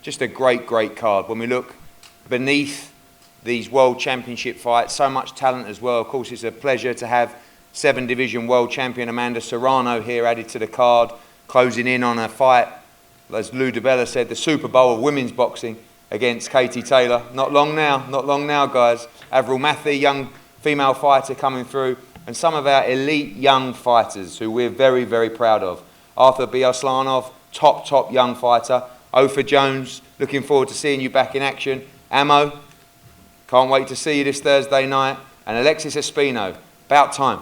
Just a great, great card. When we look beneath these World Championship fights, so much talent as well. Of course, it's a pleasure to have 7 Division World Champion Amanda Serrano here added to the card, closing in on a fight, as Lou DiBella said, the Super Bowl of women's boxing against Katie Taylor. Not long now, guys. Avril Mathy, young female fighter coming through, and some of our elite young fighters who we're very, very proud of. Arthur Biaslanov, top young fighter. Otha Jones, looking forward to seeing you back in action. Ammo, can't wait to see you this Thursday night. And Alexis Espino, about time.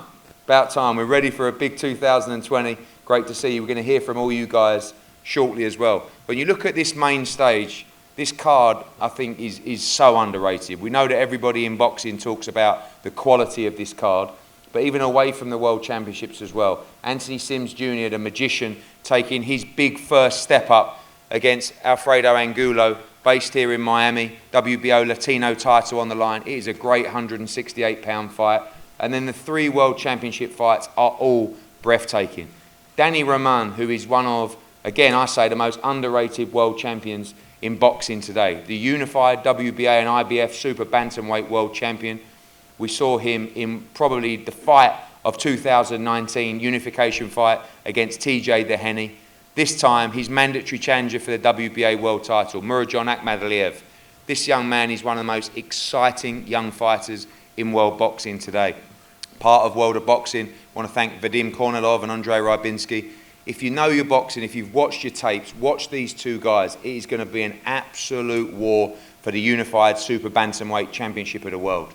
We're ready for a big 2020. Great to see you. We're going to hear from all you guys shortly as well. When you look at this main stage, this card, I think, is so underrated. We know that everybody in boxing talks about the quality of this card, but even away from the World Championships as well. Anthony Sims Jr., the magician, taking his big first step up against Alfredo Angulo, based here in Miami. WBO Latino title on the line. It is a great 168-pound fight. And then the 3 World Championship fights are all breathtaking. Danny Roman, who is one of, again, I say, the most underrated world champions in boxing today. The unified WBA and IBF Super Bantamweight World Champion. We saw him in probably the fight of 2019, unification fight against TJ Deheny. This time, he's mandatory challenger for the WBA world title, Murajon Akhmadaliev. This young man is one of the most exciting young fighters in world boxing today. Part of World of Boxing, I want to thank Vadim Kornilov and Andrei Rybinski. If you know your boxing, if you've watched your tapes, watch these 2 guys. It is going to be an absolute war for the unified Super Bantamweight Championship of the world.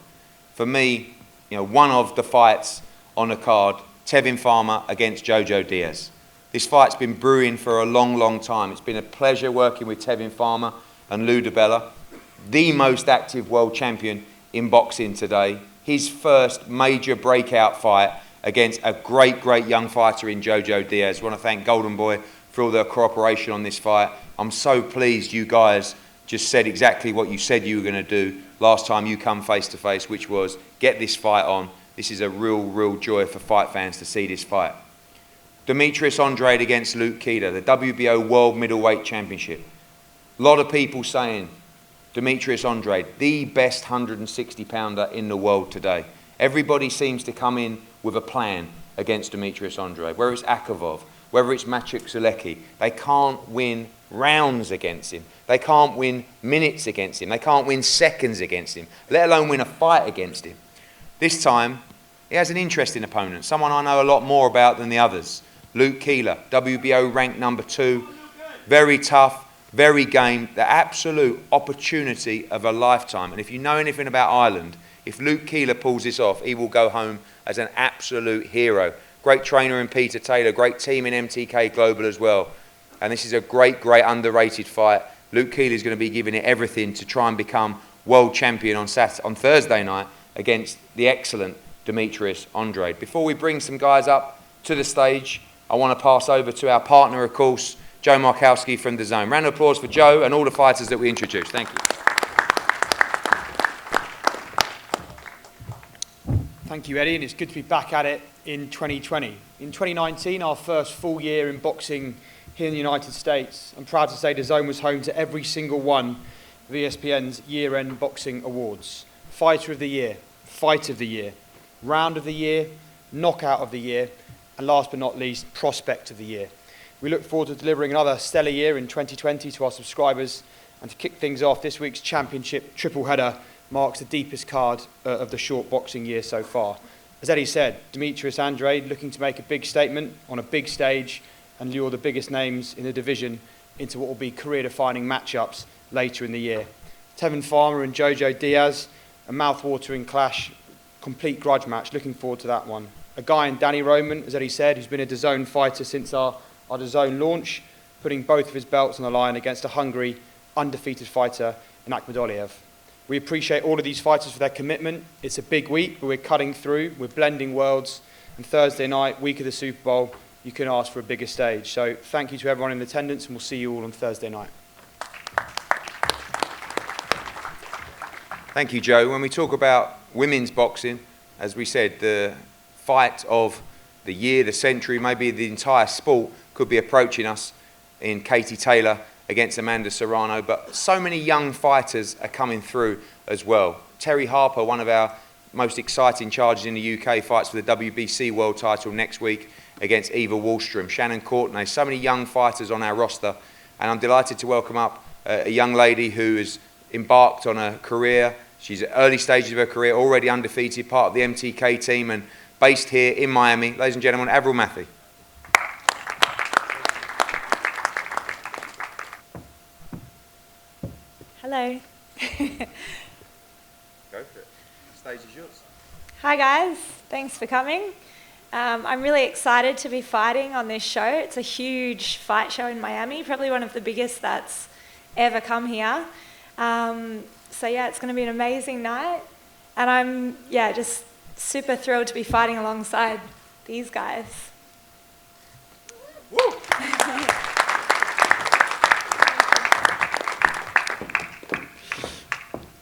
For me, one of the fights on the card, Tevin Farmer against Jojo Diaz. This fight's been brewing for a long time. It's been a pleasure working with Tevin Farmer and Lou DiBella, the most active world champion in boxing today. His first major breakout fight against a great young fighter in Jojo Diaz. I want to thank Golden Boy for all their cooperation on this fight. I'm so pleased you guys just said exactly what you said you were going to do last time you come face to face, which was get this fight on. This is a real joy for fight fans to see this fight. Demetrius Andrade against Luke Keeler, the WBO World Middleweight Championship. A lot of people saying Demetrius Andrade, the best 160-pounder in the world today. Everybody seems to come in with a plan against Demetrius Andrade, whether it's Akhmadaliev, whether it's Maciek Zulecki. They can't win rounds against him. They can't win minutes against him. They can't win seconds against him, let alone win a fight against him. This time, he has an interesting opponent, someone I know a lot more about than the others. Luke Keeler, WBO ranked number 2, very tough, very game, the absolute opportunity of a lifetime. And if you know anything about Ireland, if Luke Keeler pulls this off, he will go home as an absolute hero. Great trainer in Peter Taylor, great team in MTK Global as well. And this is a great underrated fight. Luke Keeler is going to be giving it everything to try and become world champion on Thursday night against the excellent Demetrius Andrade. Before we bring some guys up to the stage, I want to pass over to our partner, of course, Joe Markowski from DAZN. Round of applause for Joe and all the fighters that we introduced. Thank you. Thank you, Eddie, and it's good to be back at it in 2020. In 2019, our first full year in boxing here in the United States, I'm proud to say DAZN was home to every single one of ESPN's year-end boxing awards. Fighter of the Year, Fight of the Year, Round of the Year, Knockout of the Year, and last but not least, Prospect of the Year. We look forward to delivering another stellar year in 2020 to our subscribers, and to kick things off, this week's championship triple header marks the deepest card of the short boxing year so far. As Eddie said, Demetrius Andrade looking to make a big statement on a big stage and lure the biggest names in the division into what will be career-defining matchups later in the year. Tevin Farmer and Jojo Diaz, a mouth-watering clash, complete grudge match. Looking forward to that one. A guy in Danny Roman, as Eddie said, who's been a DAZN fighter since our DAZN launch, putting both of his belts on the line against a hungry, undefeated fighter in Akhmadaliev. We appreciate all of these fighters for their commitment. It's a big week, but we're cutting through, we're blending worlds, and Thursday night, week of the Super Bowl, you can ask for a bigger stage. So thank you to everyone in attendance, and we'll see you all on Thursday night. Thank you, Joe. When we talk about women's boxing, as we said, the fight of the year, the century, maybe the entire sport could be approaching us in Katie Taylor against Amanda Serrano, but so many young fighters are coming through as well. Terry Harper, one of our most exciting charges in the UK, fights for the WBC world title next week against Eva Wallstrom. Shannon Courtenay, so many young fighters on our roster, and I'm delighted to welcome up a young lady who has embarked on a career. She's at early stages of her career, already undefeated, part of the MTK team and based here in Miami. Ladies and gentlemen, Avril Mathy. Hello. Go for it. The stage is yours. Hi guys, thanks for coming. I'm really excited to be fighting on this show. It's a huge fight show in Miami, probably one of the biggest that's ever come here. So yeah, it's going to be an amazing night. And I'm just super thrilled to be fighting alongside these guys. Woo!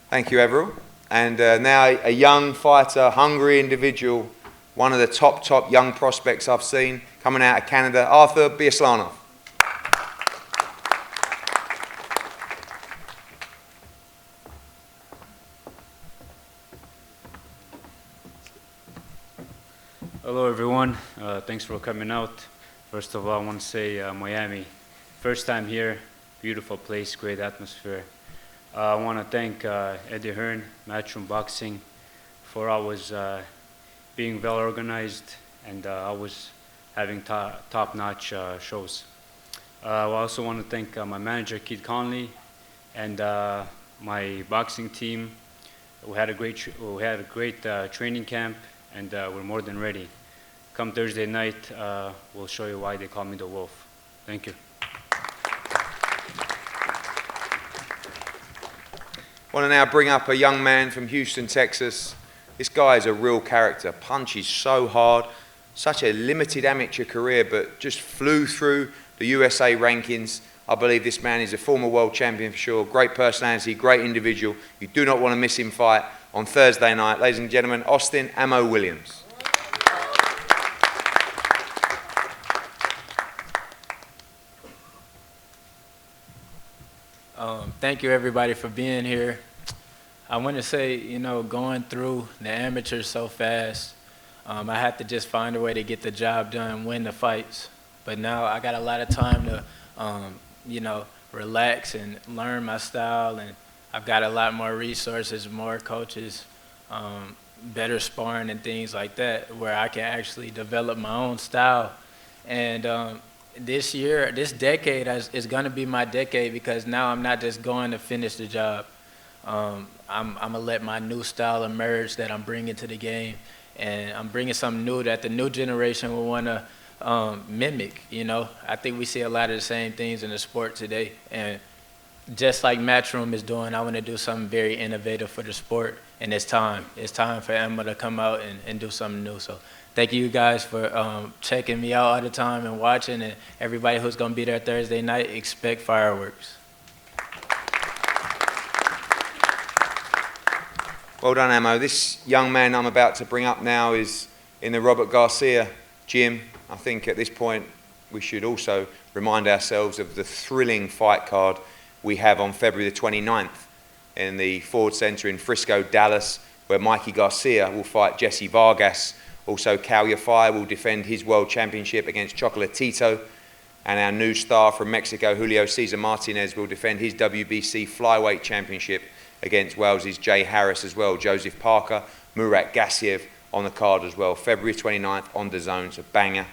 Thank you, Avril. And now a young fighter, hungry individual, one of the top young prospects I've seen coming out of Canada, Otha Jones III. Hello everyone, thanks for coming out. First of all, I want to say Miami, first time here, beautiful place, great atmosphere. I want to thank Eddie Hearn, Matchroom Boxing, for always being well organized and always having top-notch shows. I also want to thank my manager, Keith Conley, and my boxing team. We had a great training camp, and we're more than ready. Come Thursday night, we'll show you why they call me the Wolf. Thank you. I want to now bring up a young man from Houston, Texas. This guy is a real character, punches so hard, such a limited amateur career, but just flew through the USA rankings. I believe this man is a former world champion for sure, great personality, great individual. You do not want to miss him fight on Thursday night. Ladies and gentlemen, Austin Ammo Williams. Thank you everybody for being here. I want to say, going through the amateurs so fast, I had to just find a way to get the job done, win the fights. But now I got a lot of time to, relax and learn my style, and I've got a lot more resources, more coaches, better sparring and things like that, where I can actually develop my own style. And this year, this decade is going to be my decade, because now I'm not just going to finish the job. I'm going to let my new style emerge that I'm bringing to the game, and I'm bringing something new that the new generation will want to mimic. I think we see a lot of the same things in the sport today, and just like Matchroom is doing, I want to do something very innovative for the sport, and it's time. It's time for Emma to come out and do something new. So thank you guys for checking me out all the time and watching, and everybody who's going to be there Thursday night, expect fireworks. Well done, Ammo. This young man I'm about to bring up now is in the Robert Garcia gym. I think at this point we should also remind ourselves of the thrilling fight card we have on February the 29th in the Ford Center in Frisco, Dallas, where Mikey Garcia will fight Jesse Vargas. Also, Cal Yafai will defend his world championship against Chocolatito. And our new star from Mexico, Julio Cesar Martinez, will defend his WBC flyweight championship against Wales's Jay Harris as well. Joseph Parker, Murat Gassiev on the card as well. February 29th on DAZN, it's a banger.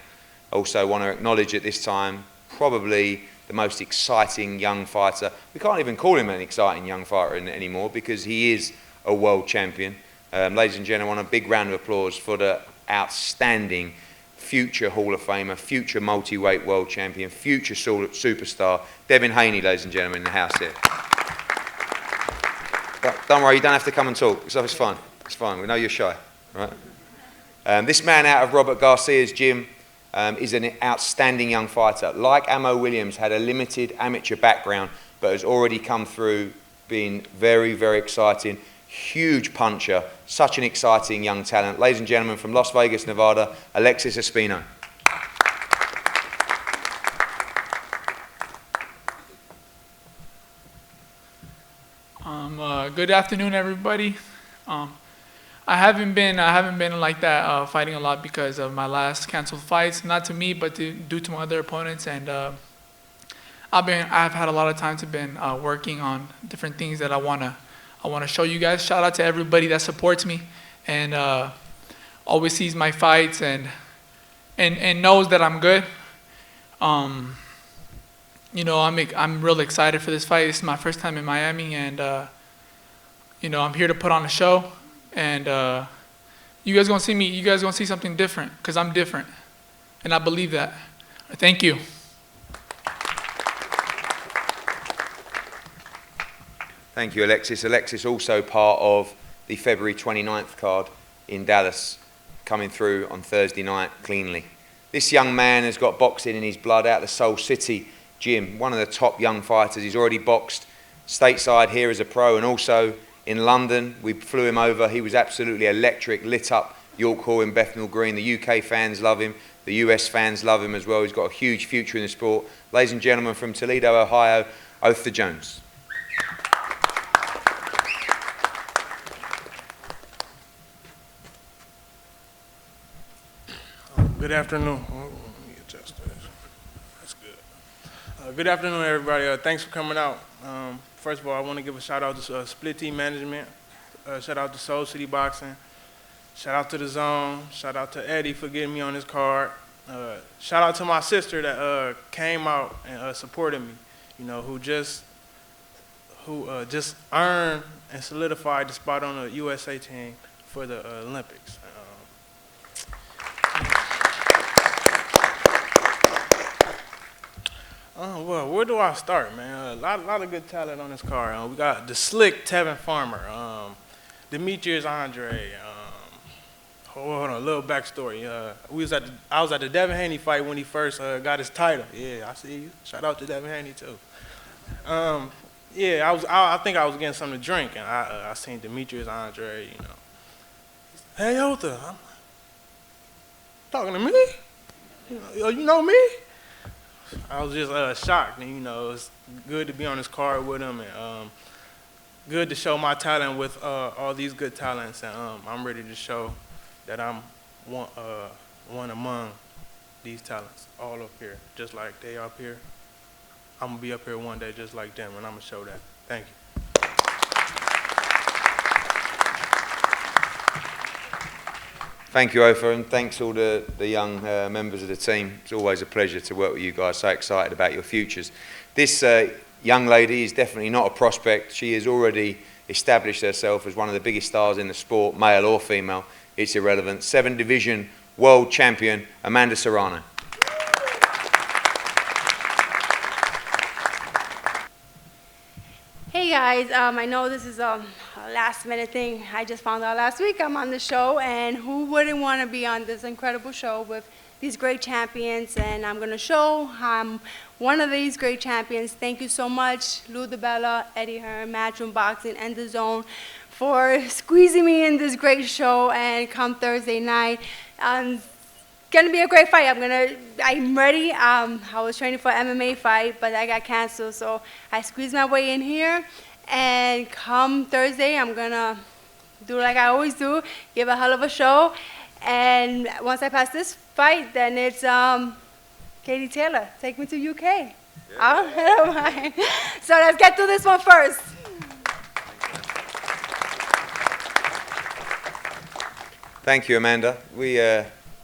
Also want to acknowledge at this time, probably the most exciting young fighter. We can't even call him an exciting young fighter anymore, because he is a world champion. Ladies and gentlemen, I want a big round of applause for the outstanding future Hall of Famer, future multi-weight world champion, future superstar, Devin Haney, ladies and gentlemen, in the house here. Don't worry, you don't have to come and talk. It's fine. It's fine. We know you're shy, right? This man out of Robert Garcia's gym is an outstanding young fighter. Like Ammo Williams, had a limited amateur background, but has already come through being very, very exciting. Huge puncher, such an exciting young talent. Ladies and gentlemen, from Las Vegas, Nevada, Alexis Espino. Good afternoon, everybody. I haven't been like that fighting a lot because of my last canceled fights. Not to me, but due to my other opponents. And I've had a lot of time to been working on different things that I wanna show you guys. Shout out to everybody that supports me and always sees my fights and knows that I'm good. You know, I'm really excited for this fight. This is my first time in Miami, and you know, I'm here to put on a show. And you guys gonna see me. You guys gonna see something different because I'm different, and I believe that. Thank you. Thank you, Alexis. Alexis also part of the February 29th card in Dallas, coming through on Thursday night cleanly. This young man has got boxing in his blood out of the Soul City gym, one of the top young fighters. He's already boxed stateside here as a pro and also in London. We flew him over. He was absolutely electric, lit up York Hall in Bethnal Green. The UK fans love him. The US fans love him as well. He's got a huge future in the sport. Ladies and gentlemen, from Toledo, Ohio, Otha Jones. Good afternoon. Let me adjust this. That's good. Good afternoon, everybody. Thanks for coming out. First of all, I want to give a shout out to Split Team Management. Shout out to Soul City Boxing. Shout out to the Zone. Shout out to Eddie for getting me on his card. Shout out to my sister that came out and supported me. You know, who just earned and solidified the spot on the USA team for the Olympics. Well, where do I start, man? A lot of good talent on this card. We got the slick Tevin Farmer, Demetrius Andrade. Hold on, a little backstory. I was at the Devin Haney fight when he first got his title. Yeah, I see you. Shout out to Devin Haney too. Yeah, I think I was getting something to drink, and I seen Demetrius Andrade. You know, hey Otha, I'm talking to me. You know me? I was just shocked, and you know, it's good to be on this card with him, and good to show my talent with all these good talents, and I'm ready to show that I'm one among these talents, all up here, just like they up here. I'm gonna be up here one day just like them, and I'm gonna show that. Thank you. Thank you, Otha, and thanks all the young members of the team. It's always a pleasure to work with you guys. So excited about your futures. This young lady is definitely not a prospect. She has already established herself as one of the biggest stars in the sport, male or female. It's irrelevant. 7-division world champion, Amanda Serrano. Hey guys, I know this is a last minute thing. I just found out last week I'm on the show, and who wouldn't want to be on this incredible show with these great champions? And I'm going to show I'm one of these great champions. Thank you so much, Lou DeBella, Eddie Hearn, Matchroom Boxing, and DAZN for squeezing me in this great show. And come Thursday night, gonna be a great fight. I'm ready. I was training for an MMA fight, but I got canceled, so I squeezed my way in here. And come Thursday, I'm gonna do like I always do, give a hell of a show. And once I pass this fight, then it's Katie Taylor. Take me to UK. Yeah. I don't mind. So let's get through this one first. Thank you, Amanda. We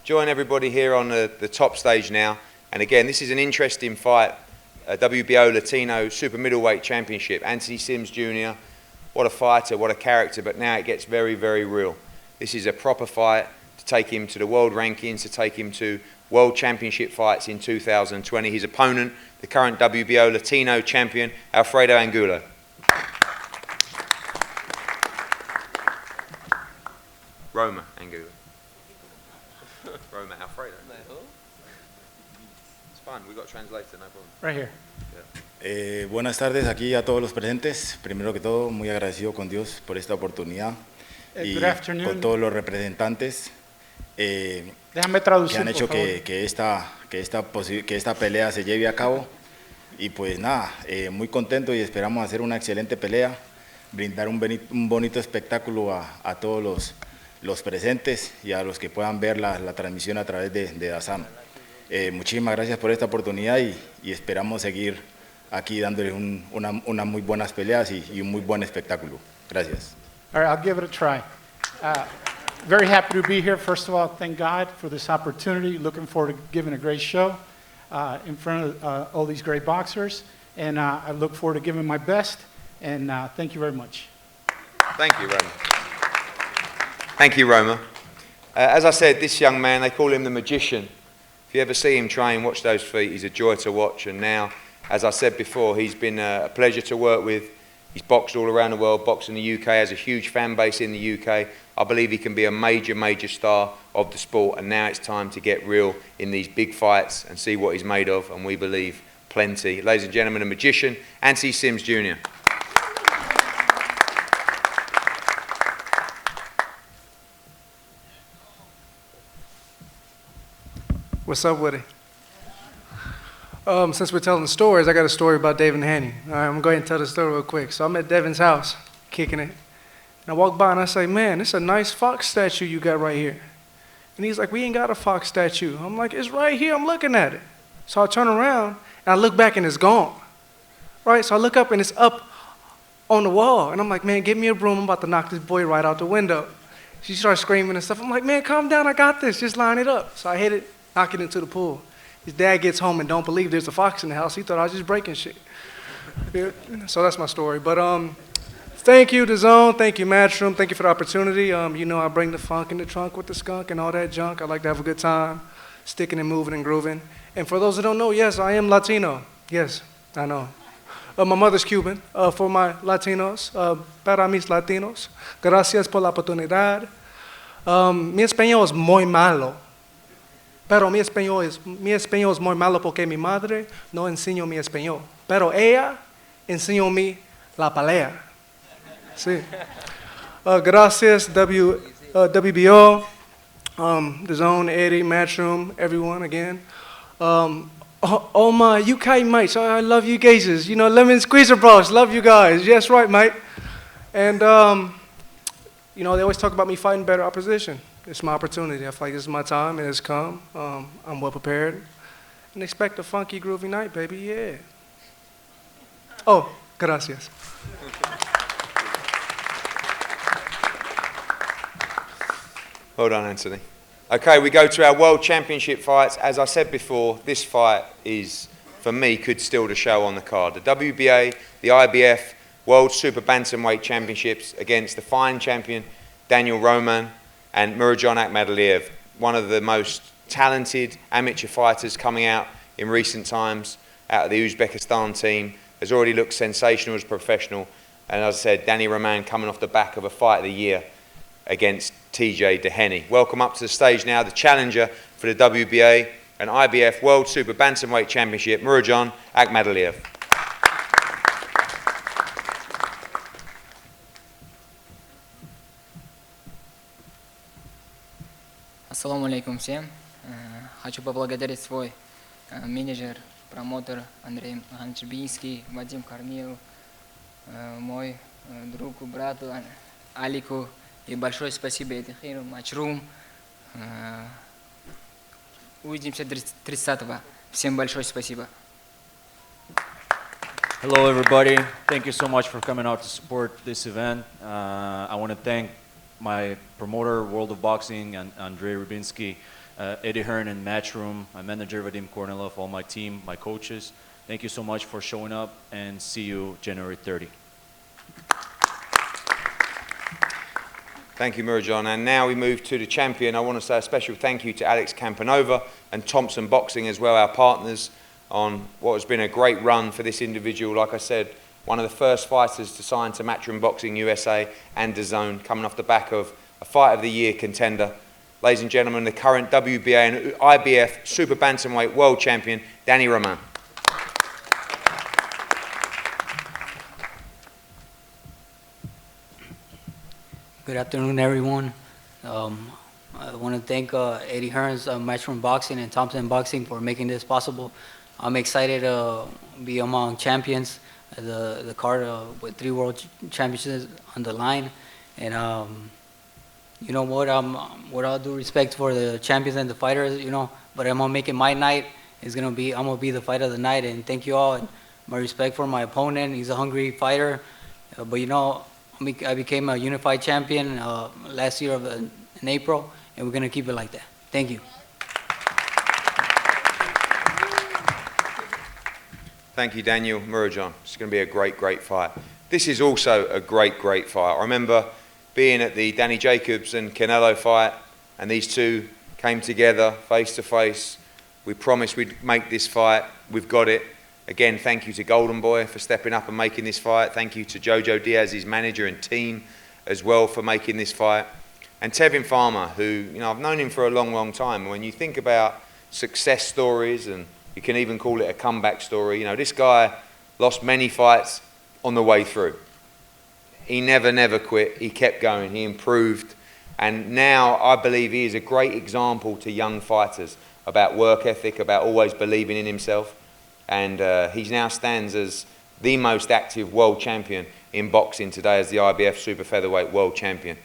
join everybody here on the top stage now. And again, this is an interesting fight. WBO Latino Super Middleweight Championship. Anthony Sims Jr., what a fighter, what a character, but now it gets very, very real. This is a proper fight to take him to the world rankings, to take him to World Championship fights in 2020. His opponent, the current WBO Latino champion, Alfredo Angulo. Roma Angulo. Roma Alfredo. It's fine, we've got a translator, no problem. Right here. Buenas tardes aquí a todos los presentes. Primero que todo, muy agradecido con Dios por esta oportunidad y con todos los representantes que han hecho que esta pelea se lleve a cabo. Y pues nada, muy contento y esperamos hacer una excelente pelea. brindar un bonito espectáculo a todos los presentes y a los que puedan ver la transmisión a través de DAZN. Muchísimas gracias por esta oportunidad y esperamos seguir aquí dándoles unas muy buenas peleas y un muy buen espectáculo. Gracias. All right, I'll give it a try. Very happy to be here. First of all, thank God for this opportunity. Looking forward to giving a great show in front of all these great boxers. And I look forward to giving my best. And thank you very much. Thank you, Roma. Thank you, Roma. As I said, this young man, they call him the magician. If you ever see him train, watch those feet. He's a joy to watch. And now, as I said before, he's been a pleasure to work with. He's boxed all around the world, boxed in the UK, has a huge fan base in the UK. I believe he can be a major, major star of the sport. And now it's time to get real in these big fights and see what he's made of. And we believe plenty. Ladies and gentlemen, the magician, Anthony Sims Jr. What's up with it? Since we're telling stories, I got a story about Devin Haney. All right, I'm going to go ahead and tell the story real quick. So I'm at Devin's house, kicking it. And I walk by and I say, man, it's a nice fox statue you got right here. And he's like, we ain't got a fox statue. I'm like, it's right here, I'm looking at it. So I turn around and I look back and it's gone. Right, so I look up and it's up on the wall. And I'm like, man, give me a broom, I'm about to knock this boy right out the window. She starts screaming and stuff. I'm like, man, calm down, I got this, just line it up. So I hit it, knock it into the pool. His dad gets home and don't believe there's a fox in the house. He thought I was just breaking shit. Yeah, so that's my story. But thank you, DAZN. Thank you, Matchroom. Thank you for the opportunity. You know I bring the funk in the trunk with the skunk and all that junk. I like to have a good time, sticking and moving and grooving. And for those who don't know, yes, I am Latino. Yes, I know. My mother's Cuban. For my Latinos, para mis Latinos, gracias por la oportunidad. Mi español es muy malo. Pero mi español es muy malo porque mi madre no enseñó mi español. Pero ella enseñó mi la pelea. Sí. Gracias, WBO, DAZN, Eddie, Matchroom, everyone again. All my UK mates, I love you gazers. You know, lemon squeezer bros, love you guys. Yes, right, mate. And, you know, they always talk about me fighting better opposition. It's my opportunity. I feel like this is my time, and it's come. I'm well prepared. And expect a funky, groovy night, baby, yeah. Oh, gracias. Well done, Anthony. Okay, we go to our World Championship fights. As I said before, this fight is, for me, could steal the show on the card. The WBA, the IBF, World Super Bantamweight Championships against the fine champion, Daniel Roman, and Murodjon Akhmadaliev, one of the most talented amateur fighters coming out in recent times out of the Uzbekistan team, has already looked sensational as a professional. And as I said, Danny Roman coming off the back of a fight of the year against TJ Dehenny. Welcome up to the stage now, the challenger for the WBA and IBF World Super Bantamweight Championship, Murodjon Akhmadaliev. Ассаламу алейкум всем. Хочу поблагодарить свой менеджер, промоутер Андрей Анчебинский, Вадим Корнилов, мой другу, брату Алику. И большое спасибо Эдихиру, Matchroom. Увидимся 30-го. Всем большое спасибо. Hello everybody. Thank you so much for coming out to support this event. I want to thank my promoter, World of Boxing, and Andrei Rubinsky, Eddie Hearn and Matchroom, my manager Vadim Kornilov, all my team, my coaches. Thank you so much for showing up, and see you January 30. Thank you, Murodjon. And now we move to the champion. I want to say a special thank you to Alex Campanova and Thompson Boxing as well, our partners, on what has been a great run for this individual. Like I said, one of the first fighters to sign to Matchroom Boxing USA and DAZN, coming off the back of a Fight of the Year contender. Ladies and gentlemen, the current WBA and IBF Super Bantamweight World Champion, Danny Roman. Good afternoon, everyone. I want to thank Eddie Hearns, Matchroom Boxing, and Thompson Boxing for making this possible. I'm excited to be among champions. the card with 3 world championships on the line. And you know what? With all due respect for the champions and the fighters, you know, but I'm gonna make it my night. I'm gonna be the fight of the night. And thank you all. And my respect for my opponent. He's a hungry fighter, but you know, I became a unified champion last year in April, and we're gonna keep it like that. Thank you. Thank you, Daniel Murujan. It's going to be a great, great fight. This is also a great, great fight. I remember being at the Danny Jacobs and Canelo fight, and these two came together face to face. We promised we'd make this fight. We've got it. Again, thank you to Golden Boy for stepping up and making this fight. Thank you to Jojo Diaz, his manager and team as well, for making this fight. And Tevin Farmer, who, you know, I've known him for a long, long time. When you think about success stories, and you can even call it a comeback story, you know, this guy lost many fights on the way through. He never quit. He kept going. He improved. And now I believe he is a great example to young fighters about work ethic, about always believing in himself. And he now stands as the most active world champion in boxing today, as the IBF super featherweight world champion.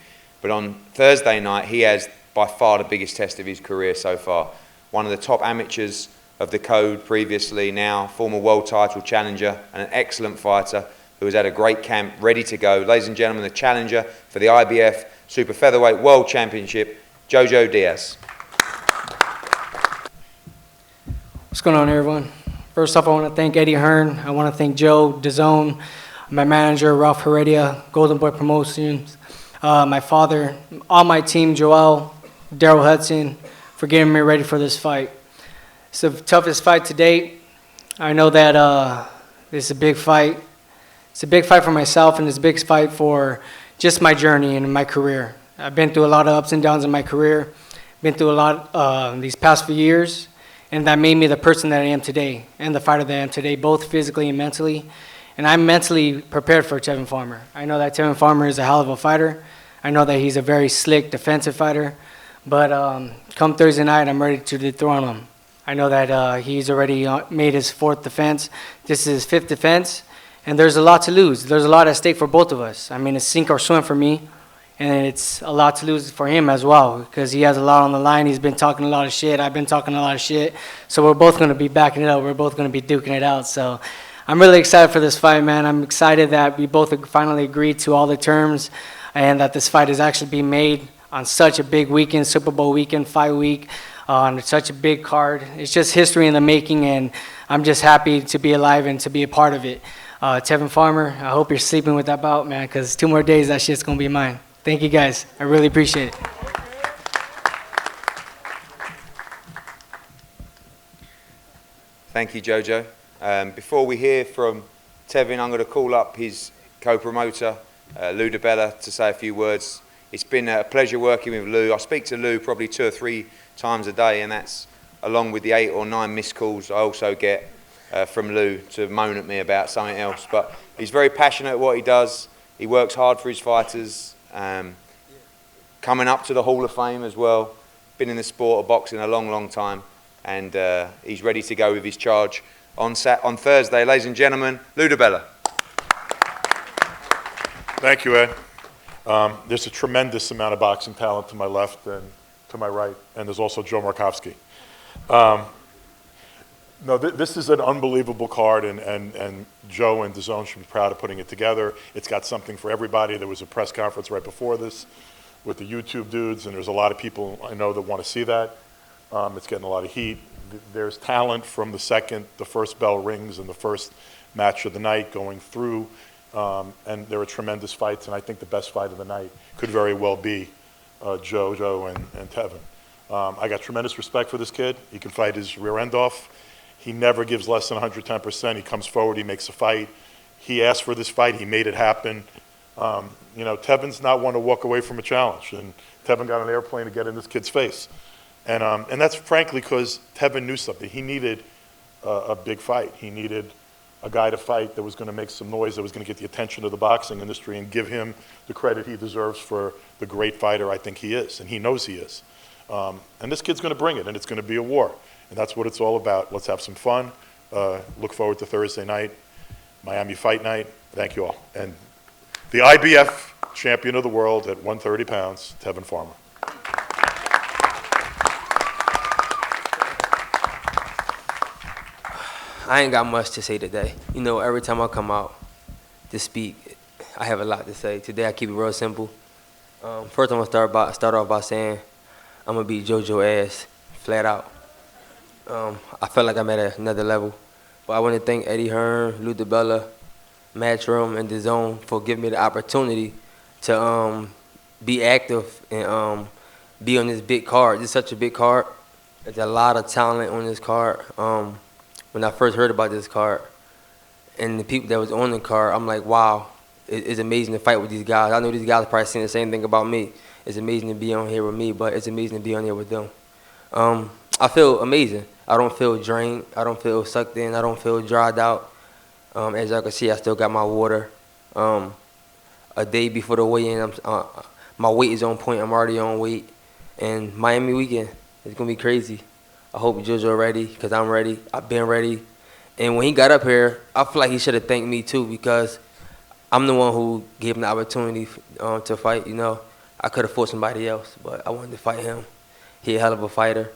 But on Thursday night, he has by far the biggest test of his career so far. One of the top amateurs of the code previously, now former world title challenger and an excellent fighter who has had a great camp, ready to go. Ladies and gentlemen, the challenger for the IBF super featherweight world championship, Jojo Diaz. What's going on, everyone? First off, I want to thank Eddie Hearn. I want to thank Joe, DAZN, my manager, Ralph Heredia, Golden Boy Promotions, my father, all my team, Joel, Daryl Hudson, for getting me ready for this fight. It's the toughest fight to date. I know that this is a big fight. It's a big fight for myself, and it's a big fight for just my journey and my career. I've been through a lot of ups and downs in my career, been through a lot these past few years, and that made me the person that I am today and the fighter that I am today, both physically and mentally. And I'm mentally prepared for Tevin Farmer. I know that Tevin Farmer is a hell of a fighter. I know that he's a very slick defensive fighter. But come Thursday night, I'm ready to dethrone him. I know that he's already made his 4th defense. This is his 5th defense. And there's a lot to lose. There's a lot at stake for both of us. I mean, it's sink or swim for me. And it's a lot to lose for him as well, because he has a lot on the line. He's been talking a lot of shit. I've been talking a lot of shit. So we're both going to be backing it up. We're both going to be duking it out. So I'm really excited for this fight, man. I'm excited that we both finally agreed to all the terms and that this fight is actually being made on such a big weekend, Super Bowl weekend, fight week, on such a big card. It's just history in the making, and I'm just happy to be alive and to be a part of it. Tevin Farmer, I hope you're sleeping with that bout, man, because 2 more days, that shit's going to be mine. Thank you, guys. I really appreciate it. Thank you, Jojo. Before we hear from Tevin, I'm going to call up his co-promoter, Lou DiBella, to say a few words. It's been a pleasure working with Lou. I speak to Lou probably 2 or 3 times a day, and that's along with the 8 or 9 missed calls I also get from Lou to moan at me about something else. But he's very passionate at what he does. He works hard for his fighters. Coming up to the Hall of Fame as well. Been in the sport of boxing a long, long time, and he's ready to go with his charge on Thursday. Ladies and gentlemen, Lou DiBella. Thank you, Ed. There's a tremendous amount of boxing talent to my left and to my right, and there's also Joe Markovsky. No, this is an unbelievable card, and Joe and DAZN should be proud of putting it together. It's got something for everybody. There was a press conference right before this with the YouTube dudes, and there's a lot of people I know that want to see that. It's getting a lot of heat. There's talent from the second the first bell rings and the first match of the night going through, and there are tremendous fights, and I think the best fight of the night could very well be Jojo and Tevin. I got tremendous respect for this kid. He can fight his rear end off. He never gives less than 110%. He comes forward, he makes a fight. He asked for this fight, he made it happen. You know, Tevin's not one to walk away from a challenge, and Tevin got on an airplane to get in this kid's face. And that's frankly because Tevin knew something. He needed a big fight. He needed a guy to fight that was going to make some noise, that was going to get the attention of the boxing industry and give him the credit he deserves for the great fighter I think he is, and he knows he is. And this kid's going to bring it, and it's going to be a war. And that's what it's all about. Let's have some fun. Look forward to Thursday night. Miami Fight Night. Thank you all. And the IBF champion of the world at 130 pounds, Tevin Farmer. I ain't got much to say today. You know, every time I come out to speak, I have a lot to say. Today I keep it real simple. First I'm gonna start off by saying I'm gonna beat JoJo ass, flat out. I felt like I'm at another level. But I want to thank Eddie Hearn, Lou DiBella, Matchroom, and DAZN for giving me the opportunity to be active and be on this big card. This is such a big card. There's a lot of talent on this card. When I first heard about this card and the people that was on the card, I'm like, wow, it's amazing to fight with these guys. I know these guys are probably saying the same thing about me. It's amazing to be on here with me, but it's amazing to be on here with them. I feel amazing. I don't feel drained. I don't feel sucked in. I don't feel dried out. As y'all can see, I still got my water. A day before the weigh-in, my weight is on point. I'm already on weight. And Miami weekend, it's going to be crazy. I hope JoJo ready, because I'm ready. I've been ready. And when he got up here, I feel like he should have thanked me too, because I'm the one who gave him the opportunity to fight. You know, I could have fought somebody else, but I wanted to fight him. He's a hell of a fighter.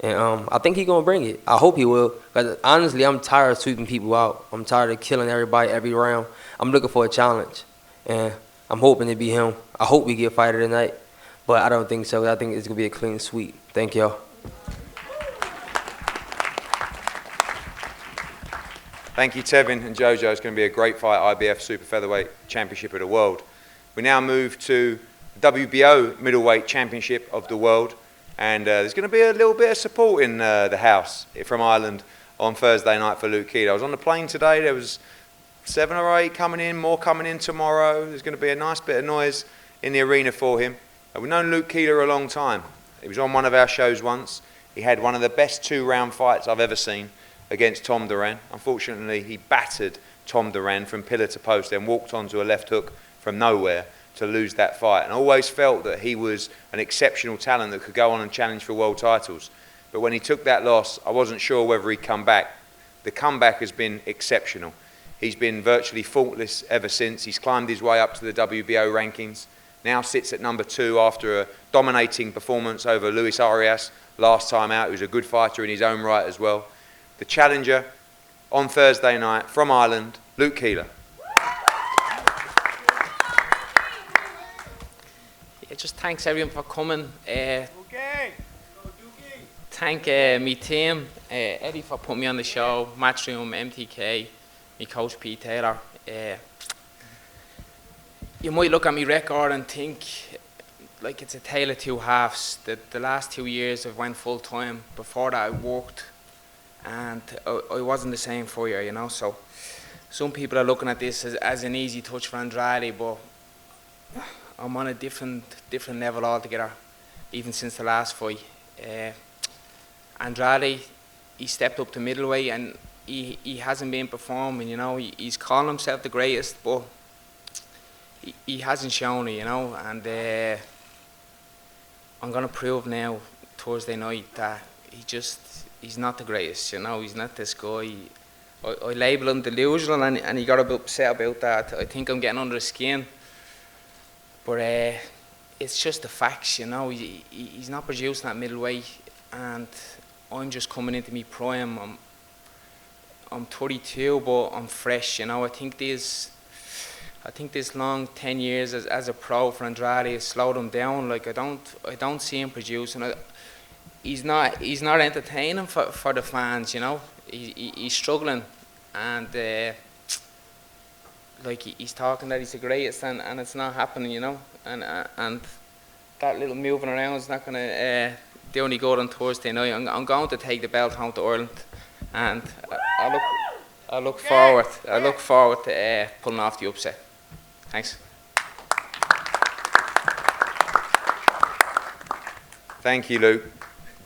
And I think he's going to bring it. I hope he will. Because honestly, I'm tired of sweeping people out. I'm tired of killing everybody every round. I'm looking for a challenge. And I'm hoping to be him. I hope we get a fighter tonight. But I don't think so. I think it's going to be a clean sweep. Thank y'all. Thank you, Tevin and JoJo. It's going to be a great fight, IBF Super Featherweight Championship of the World. We now move to WBO Middleweight Championship of the World. And there's going to be a little bit of support in the house from Ireland on Thursday night for Luke Keeler. I was on the plane today. There was 7 or 8 coming in, more coming in tomorrow. There's going to be a nice bit of noise in the arena for him. We've known Luke Keeler a long time. He was on one of our shows once. He had one of the best 2-round fights I've ever seen against Tom Duran. Unfortunately, he battered Tom Duran from pillar to post, then walked onto a left hook from nowhere to lose that fight. And I always felt that he was an exceptional talent that could go on and challenge for world titles. But when he took that loss, I wasn't sure whether he'd come back. The comeback has been exceptional. He's been virtually faultless ever since. He's climbed his way up to the WBO rankings. Now sits at number 2 after a dominating performance over Luis Arias last time out, who's a good fighter in his own right as well. The challenger on Thursday night from Ireland, Luke Keeler. Just thanks everyone for coming. Thank me team, Eddie for putting me on the show, Matchroom, MTK, me coach Pete Taylor. You might look at my record and think like it's a tale of two halves. The last 2 years I've went full time. Before that I worked, and I wasn't the same for you, you know. So some people are looking at this as an easy touch for Andrade, but I'm on a different level altogether, even since the last fight. Andrade, he stepped up to middleweight and he hasn't been performing, you know. He's calling himself the greatest, but he hasn't shown it, you know. And I'm going to prove now, Thursday night, that he's not the greatest, you know. He's not this guy. I label him delusional, and he got a bit upset about that. I think I'm getting under his skin. But it's just the facts, you know. He's not producing at middleweight, and I'm just coming into me prime. I'm 32, but I'm fresh, you know. I think this long 10 years as a pro for Andrade has slowed him down. Like I don't see him producing. He's not entertaining for the fans, you know. He's struggling, and like he's talking that he's the greatest, and it's not happening, you know. And that little moving around is not going to do any good on Thursday night. I'm going to take the belt home to Ireland, and I look forward to pulling off the upset. Thanks. Thank you, Luke.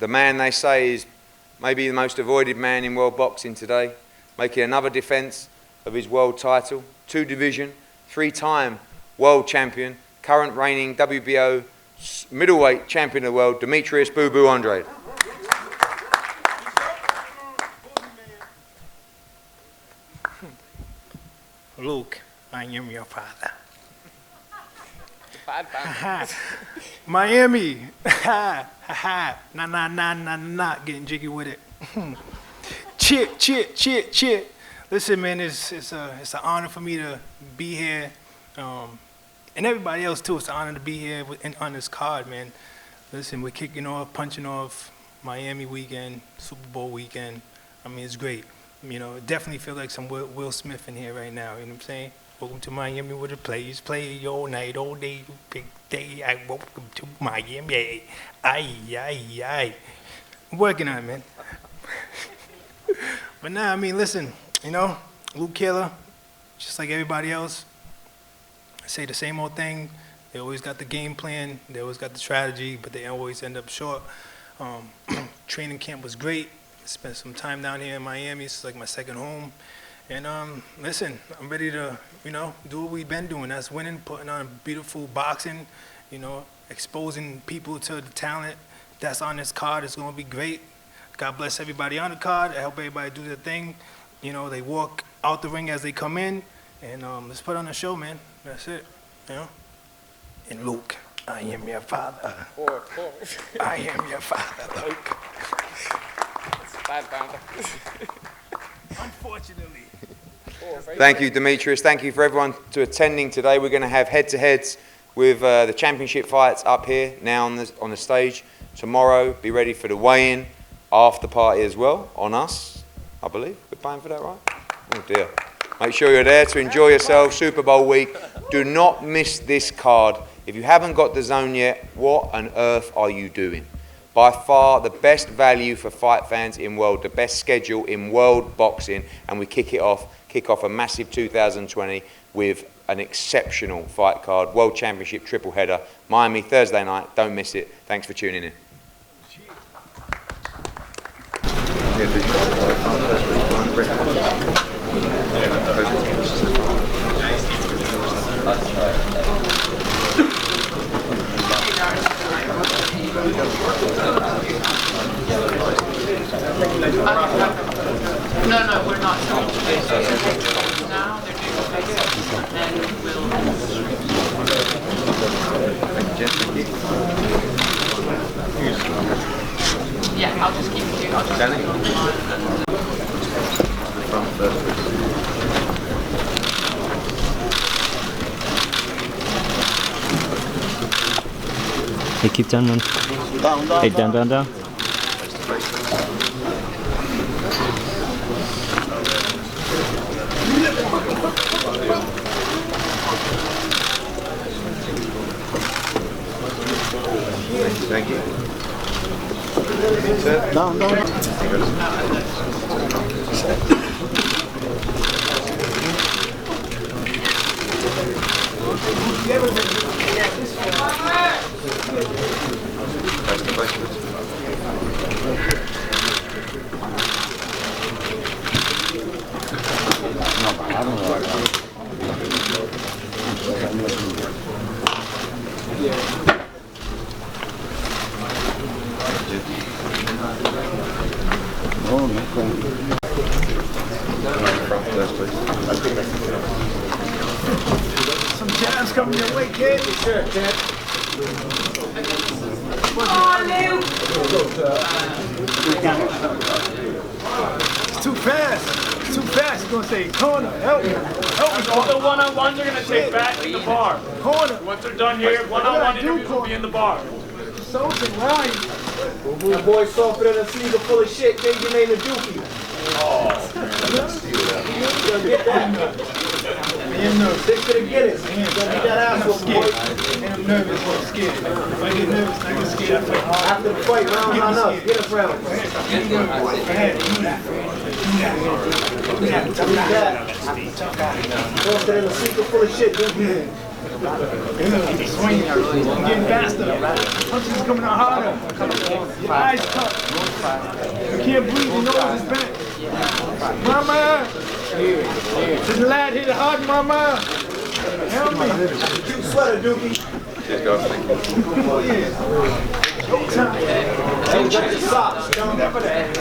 The man they say is maybe the most avoided man in world boxing today, making another defence of his world title. 2-division, 3-time world champion, current reigning WBO middleweight champion of the world, Demetrius Boo Boo Andrade. Luke, I am your father. Bad band. Miami, nah, getting jiggy with it. Cheer. Listen, man, it's an honor for me to be here, and everybody else too. It's an honor to be here on this card, man. Listen, we're kicking off, punching off Miami weekend, Super Bowl weekend. I mean, it's great. You know, it definitely feel like some Will Smith in here right now. You know what I'm saying? Welcome to Miami where the players play all night, all day, big day. I welcome to Miami. Aye. I'm working on it, man. But nah, I mean, listen, you know, Luke Keeler, just like everybody else, I say the same old thing. They always got the game plan, they always got the strategy, but they always end up short. Training camp was great. Spent some time down here in Miami. It's like my second home. And listen, I'm ready to, you know, do what we've been doing. That's winning, putting on beautiful boxing, you know, exposing people to the talent that's on this card. It's going to be great. God bless everybody on the card. I hope everybody do their thing. You know, they walk out the ring as they come in. And let's put on a show, man. That's it, you know. And Luke, I am your father. I am your father, Luke. Bad band. Unfortunately. Thank you, Demetrius. Thank you for everyone to attending today. We're going to have head-to-heads with the championship fights up here now on the stage. Tomorrow, be ready for the weigh-in, after party as well, on us, I believe. We're paying for that, right? Oh dear. Make sure you're there to enjoy yourself, Super Bowl week. Do not miss this card. If you haven't got DAZN yet, what on earth are you doing? By far the best value for fight fans in world, the best schedule in world boxing, and we kick off a massive 2020 with an exceptional fight card, World Championship triple header, Miami Thursday night. Don't miss it. Thanks for tuning in. No, we're not. Now they're doing and we'll. Yeah, I'll just keep it. I'll just Hey, keep down, man. Hey, down. Thank you. Down. Some jabs coming your way, kid. Sure, Chad. It's too fast. It's too fast. You're gonna say corner. Help me. All the one-on-ones are gonna take back in the bar. Corner. Once they're done here, one-on-one interviews will be in the bar. Soldier, right? That boy softer than a seagull full of shit. Change your name to Dookie. Get that. Stick to the Guinness. Don't get that ass whooped, boy. I'm nervous, I'm scared. If I get nervous, I get scared. After the fight, round on up. Get us round. Softer than a seagull full of shit, Dookie. Swinging. I'm getting faster. Punches is coming out harder. Your eyes cut. You can't breathe. Your nose is bent. Mama. This lad hit it hard, mama. Help me. Cute sweater, Dookie. Cheers, guys. Thank you. Showtime. Hey, got your socks. Never that.